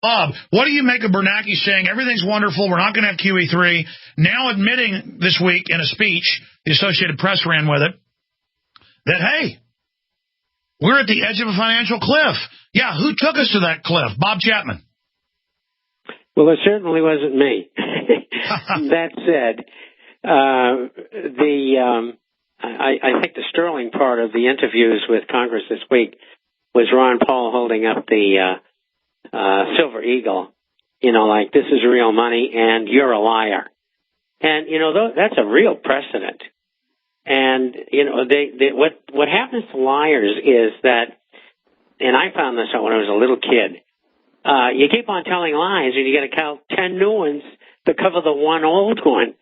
Bob, what do you make of Bernanke saying everything's wonderful, we're not going to have QE3, now admitting this week in a speech, the Associated Press ran with it, that, hey, we're at the edge of a financial cliff. Yeah, who took us to that cliff? Bob Chapman. Well, it certainly wasn't me. That said, I think the sterling part of the interviews with Congress this week was Ron Paul holding up the Silver Eagle, like this is real money and you're a liar. And, that's a real precedent. And, what happens to liars is that, and I found this out when I was a little kid, you keep on telling lies and you got to count 10 new ones to cover the one old one.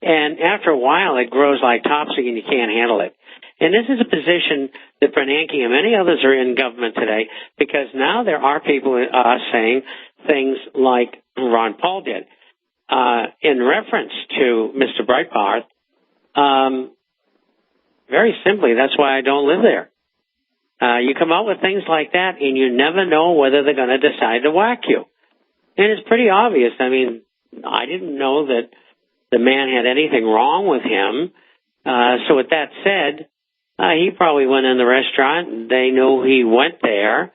And after a while, it grows like topsy and you can't handle it. And this is a position that Bernanke and many others are in government today, because now there are people saying things like Ron Paul did in reference to Mr. Breitbart. Very simply, that's why I don't live there. You come out with things like that, and you never know whether they're going to decide to whack you. And it's pretty obvious. I mean, I didn't know that the man had anything wrong with him. So with that said, he probably went in the restaurant, and they knew he went there,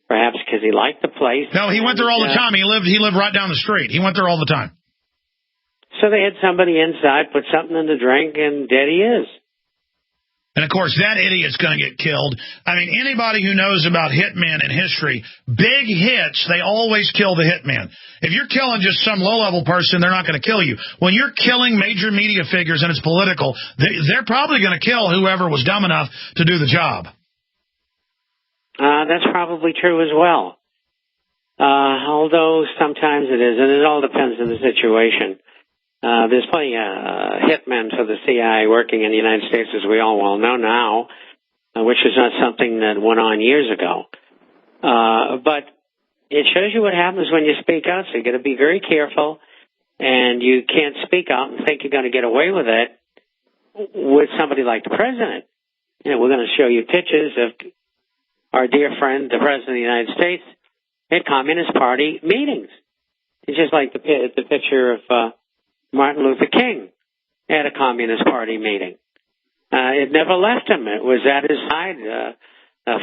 perhaps because he liked the place. No, he went there all the time. He lived right down the street. He went there all the time. So they had somebody inside, put something in the drink, and dead he is. And, of course, that idiot's going to get killed. I mean, anybody who knows about hitmen in history, big hits, they always kill the hitman. If you're killing just some low-level person, they're not going to kill you. When you're killing major media figures and it's political, they're probably going to kill whoever was dumb enough to do the job. That's probably true as well. Although sometimes it is, and it all depends on the situation. There's plenty of hitmen for the CIA working in the United States, as we all well know now, which is not something that went on years ago. But it shows you what happens when you speak out, so you got to be very careful, and you can't speak out and think you're going to get away with it with somebody like the president. We're going to show you pictures of our dear friend, the President of the United States, at Communist Party meetings. It's just like the picture of Martin Luther King at a Communist Party meeting. It never left him. It was at his side,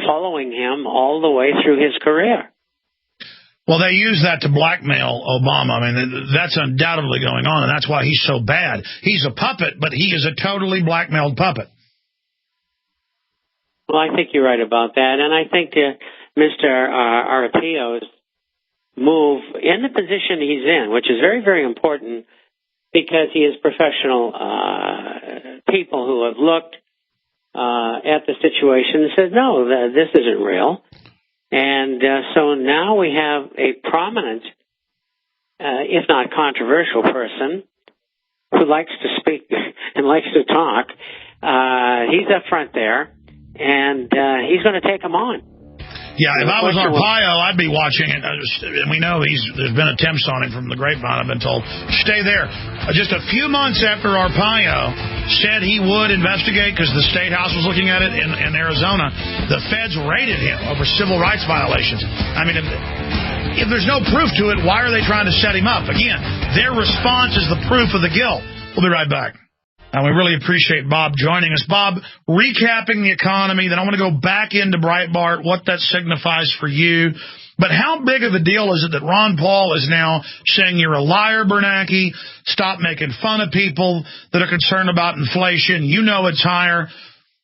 following him all the way through his career. Well, they use that to blackmail Obama. I mean, that's undoubtedly going on, and that's why he's so bad. He's a puppet, but he is a totally blackmailed puppet. Well, I think you're right about that, and I think Mr. Arpaio's move in the position he's in, which is very, very important, because he has professional people who have looked at the situation and said, no, this isn't real. And so now we have a prominent, if not controversial person who likes to speak and likes to talk. He's up front there, and he's going to take him on. Yeah, if I was Arpaio, I'd be watching it. And we know there's been attempts on him from the grapevine, I've been told. Stay there. Just a few months after Arpaio said he would investigate, because the State House was looking at it in Arizona, the feds raided him over civil rights violations. I mean, if there's no proof to it, why are they trying to set him up? Again, their response is the proof of the guilt. We'll be right back. And we really appreciate Bob joining us. Bob, recapping the economy, then I want to go back into Breitbart, what that signifies for you. But how big of a deal is it that Ron Paul is now saying you're a liar, Bernanke, stop making fun of people that are concerned about inflation, you know it's higher.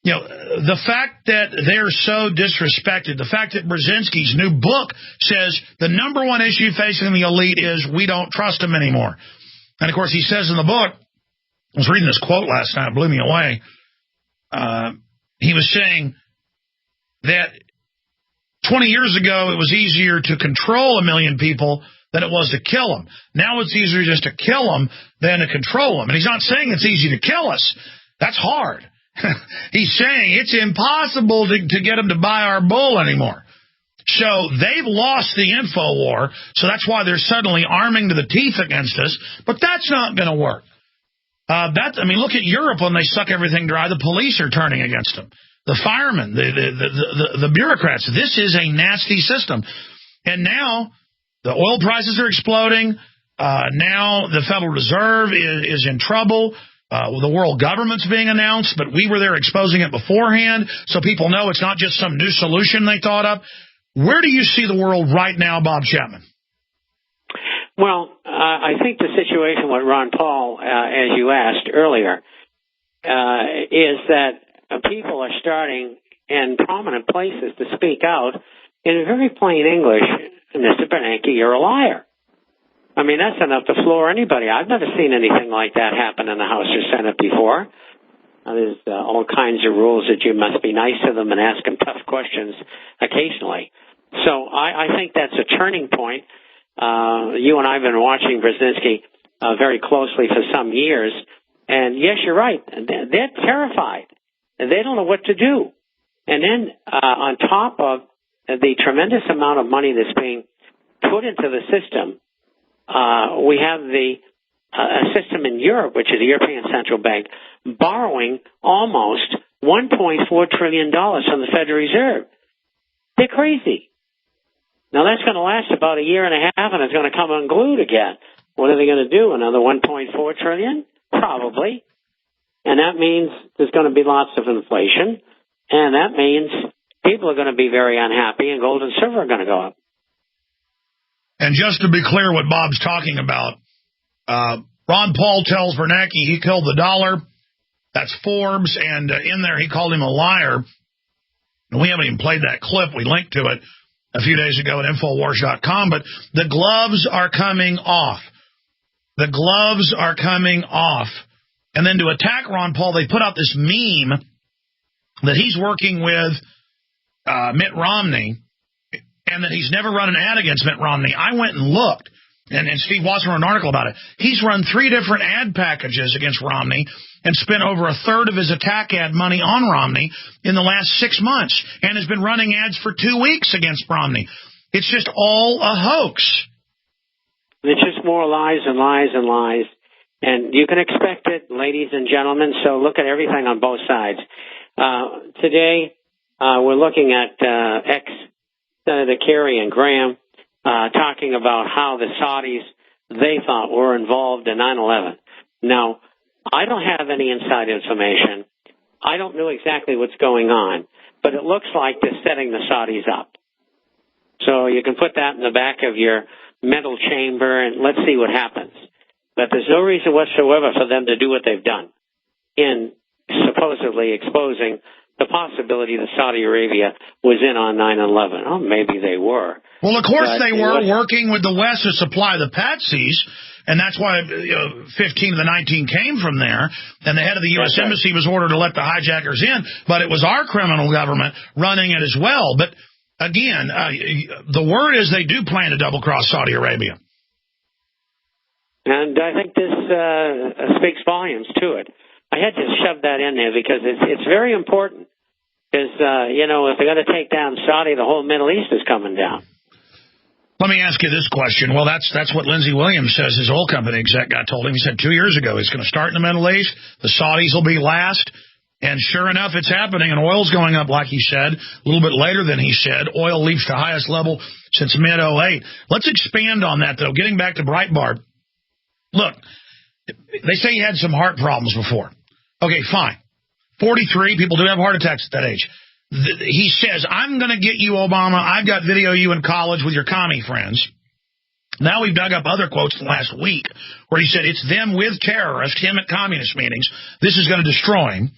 The fact that they're so disrespected, the fact that Brzezinski's new book says the number one issue facing the elite is we don't trust them anymore. And, of course, he says in the book, I was reading this quote last night, it blew me away. He was saying that 20 years ago it was easier to control 1 million people than it was to kill them. Now it's easier just to kill them than to control them. And he's not saying it's easy to kill us. That's hard. He's saying it's impossible to get them to buy our bull anymore. So they've lost the info war, so that's why they're suddenly arming to the teeth against us. But that's not going to work. Look at Europe when they suck everything dry. The police are turning against them. The firemen, the bureaucrats. This is a nasty system. And now The oil prices are exploding. Now the Federal Reserve is in trouble. The world government's being announced, but we were there exposing it beforehand, so people know it's not just some new solution they thought up. Where do you see the world right now, Bob Chapman? Well, I think the situation with Ron Paul, as you asked earlier, is that people are starting in prominent places to speak out in very plain English. Mr. Bernanke, you're a liar. I mean, that's enough to floor anybody. I've never seen anything like that happen in the House or Senate before. There's all kinds of rules that you must be nice to them and ask them tough questions occasionally. So I think that's a turning point. You and I have been watching Brzezinski very closely for some years. And yes, you're right. They're terrified. They don't know what to do. And then on top of the tremendous amount of money that's being put into the system, we have a system in Europe, which is the European Central Bank, borrowing almost $1.4 trillion from the Federal Reserve. They're crazy. Now, that's going to last about a year and a half, and it's going to come unglued again. What are they going to do, another $1.4 trillion? Probably. And that means there's going to be lots of inflation, and that means people are going to be very unhappy, and gold and silver are going to go up. And just to be clear what Bob's talking about, Ron Paul tells Bernanke he killed the dollar. That's Forbes, and in there he called him a liar. And we haven't even played that clip. We linked to it a few days ago at Infowars.com, but the gloves are coming off. The gloves are coming off. And then to attack Ron Paul, they put out this meme that he's working with Mitt Romney, and that he's never run an ad against Mitt Romney. I went and looked, and Steve Watson wrote an article about it. He's run 3 different ad packages against Romney and spent over a third of his attack ad money on Romney in the last 6 months, and has been running ads for 2 weeks against Romney. It's just all a hoax. It's just more lies and lies and lies. And you can expect it, ladies and gentlemen, so look at everything on both sides. Today, we're looking at Senator Kerry and Graham talking about how the Saudis, they thought, were involved in 9/11. Now, I don't have any inside information. I don't know exactly what's going on, but it looks like they're setting the Saudis up. So you can put that in the back of your mental chamber, and let's see what happens. But there's no reason whatsoever for them to do what they've done in supposedly exposing the possibility that Saudi Arabia was in on 9/11. Oh, maybe they were. Well, of course they were working with the West to supply the patsies, and that's why 15 of the 19 came from there, and the head of the U.S. Embassy was ordered to let the hijackers in, but it was our criminal government running it as well. But, again, the word is they do plan to double-cross Saudi Arabia. And I think this speaks volumes to it. I had to shove that in there because it's very important. Because, if they're going to take down Saudi, the whole Middle East is coming down. Let me ask you this question. Well, that's what Lindsey Williams says his oil company exec guy told him. He said 2 years ago he's going to start in the Middle East. The Saudis will be last. And sure enough, it's happening. And oil's going up, like he said, a little bit later than he said. Oil leaps to highest level since mid-08. Let's expand on that, though. Getting back to Breitbart. Look, they say he had some heart problems before. Okay, fine. 43, people do have heart attacks at that age. He says, I'm going to get you, Obama. I've got video of you in college with your commie friends. Now we've dug up other quotes the last week where he said it's them with terrorists, him at communist meetings. This is going to destroy him.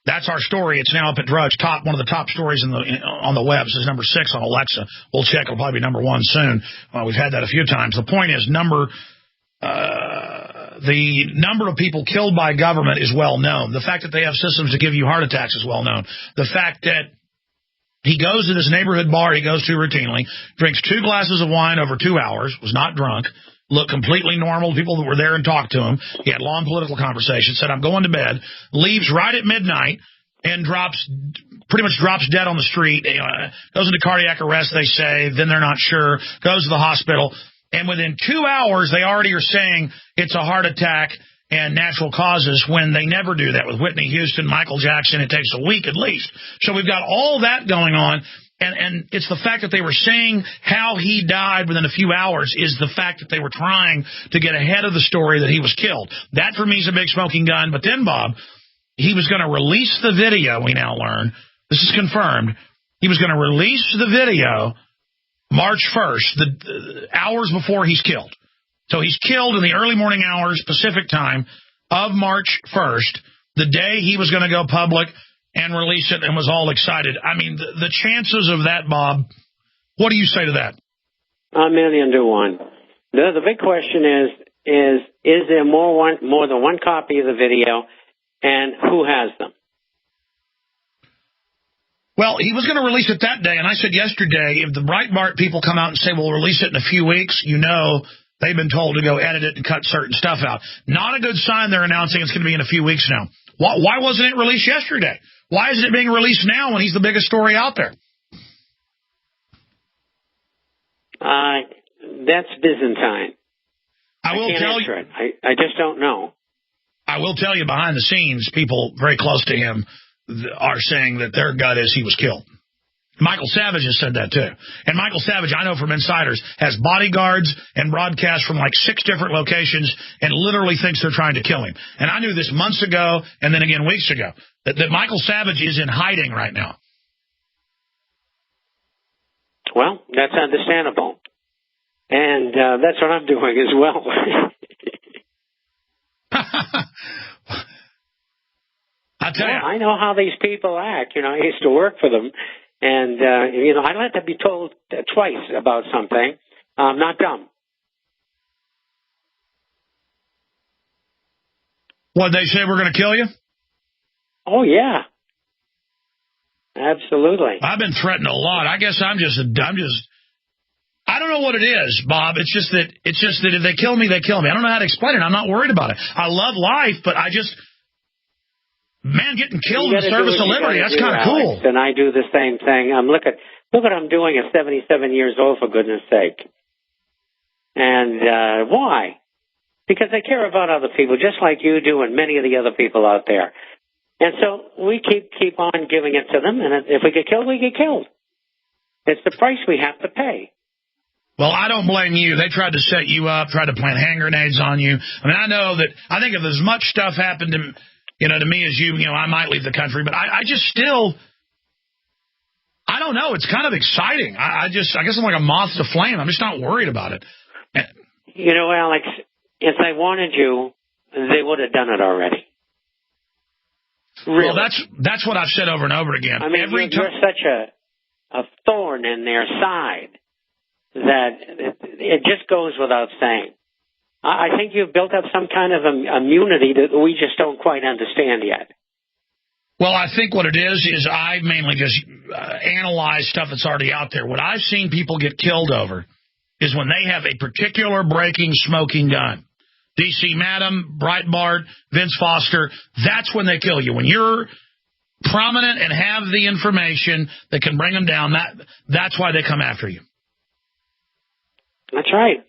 That's our story. It's now up at Drudge, one of the top stories on the web. This is number 6 on Alexa. We'll check. It'll probably be number 1 soon. We've had that a few times. The point is the number of people killed by government is well known. The fact that they have systems to give you heart attacks is well known. The fact that he goes to this neighborhood bar he goes to routinely, drinks 2 glasses of wine over 2 hours, was not drunk, looked completely normal. People that were there and talked to him. He had long political conversations, said, I'm going to bed, leaves right at midnight, and pretty much drops dead on the street. Goes into cardiac arrest, they say. Then they're not sure. Goes to the hospital. And within 2 hours, they already are saying it's a heart attack and natural causes when they never do that. With Whitney Houston, Michael Jackson, it takes a week at least. So we've got all that going on. And it's the fact that they were saying how he died within a few hours is the fact that they were trying to get ahead of the story that he was killed. That, for me, is a big smoking gun. But then, Bob, he was going to release the video, we now learn. This is confirmed. He was going to release the video March 1st, the hours before he's killed. So he's killed in the early morning hours, Pacific time, of March 1st, the day he was going to go public and release it and was all excited. I mean, the chances of that, Bob, what do you say to that? 1,000,000 to 1. The big question is there more than one copy of the video, and who has them? Well, he was going to release it that day, and I said yesterday, if the Breitbart people come out and say, we'll release it in a few weeks, you know they've been told to go edit it and cut certain stuff out. Not a good sign they're announcing it's going to be in a few weeks now. Why wasn't it released yesterday? Why isn't it being released now when he's the biggest story out there? That's Byzantine. I will tell you. I just don't know. I will tell you, behind the scenes, people very close to him are saying that their gut is he was killed. Michael Savage has said that, too. And Michael Savage, I know from insiders, has bodyguards and broadcasts from like 6 different locations and literally thinks they're trying to kill him. And I knew this months ago and then again weeks ago, that Michael Savage is in hiding right now. Well, that's understandable. And that's what I'm doing as well. I tell you. I know how these people act. You know, I used to work for them. And, I'd like to be told twice about something. I'm not dumb. What, they say we're going to kill you? Oh, yeah. Absolutely. I've been threatened a lot. I guess I'm just I don't know what it is, Bob. It's just that if they kill me, they kill me. I don't know how to explain it. I'm not worried about it. I love life, but man, getting killed in service of liberty, that's kind of cool. And I do the same thing. Look what I'm doing at 77 years old, for goodness sake. And why? Because I care about other people, just like you do and many of the other people out there. And so we keep on giving it to them, and if we get killed, we get killed. It's the price we have to pay. Well, I don't blame you. They tried to set you up, tried to plant hand grenades on you. I mean, I think if as much stuff happened to me as you, I might leave the country, but I don't know. It's kind of exciting. I guess I'm like a moth to flame. I'm just not worried about it. Alex, if they wanted you, they would have done it already. Really? Well, that's what I've said over and over again. I mean, you're such a thorn in their side that it just goes without saying. I think you've built up some kind of immunity that we just don't quite understand yet. Well, I think what it is I mainly just analyze stuff that's already out there. What I've seen people get killed over is when they have a particular breaking, smoking gun. D.C. Madam, Breitbart, Vince Foster, that's when they kill you. When you're prominent and have the information that can bring them down, that's why they come after you. That's right.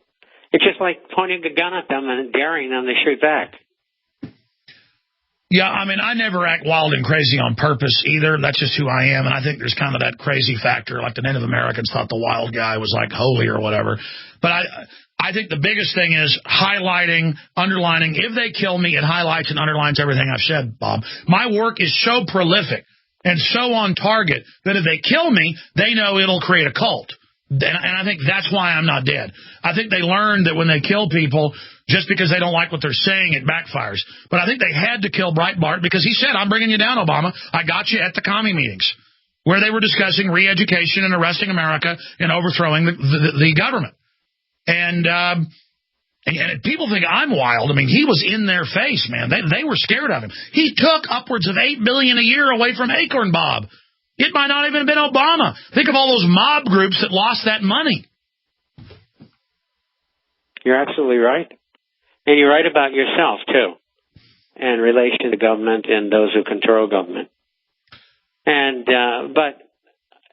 It's just like pointing a gun at them and daring them to shoot back. Yeah, I mean, I never act wild and crazy on purpose either. That's just who I am, and I think there's kind of that crazy factor. Like the Native Americans thought the wild guy was like holy or whatever. But I think the biggest thing is highlighting, underlining. If they kill me, it highlights and underlines everything I've said, Bob. My work is so prolific and so on target that if they kill me, they know it'll create a cult. And I think that's why I'm not dead. I think they learned that when they kill people, just because they don't like what they're saying, it backfires. But I think they had to kill Breitbart because he said, I'm bringing you down, Obama. I got you at the commie meetings where they were discussing re-education and arresting America and overthrowing the government. And people think I'm wild. I mean, he was in their face, man. They were scared of him. He took upwards of $8 billion a year away from Acorn, Bob. It might not even have been Obama. Think of all those mob groups that lost that money. You're absolutely right. And you're right about yourself, too, in relation to government and those who control government. And, but,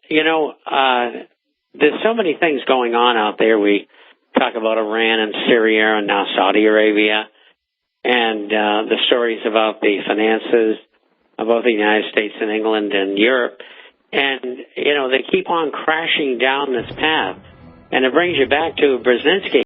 there's so many things going on out there. We talk about Iran and Syria and now Saudi Arabia and the stories about the finances of both the United States and England and Europe. And, they keep on crashing down this path. And it brings you back to Brzezinski.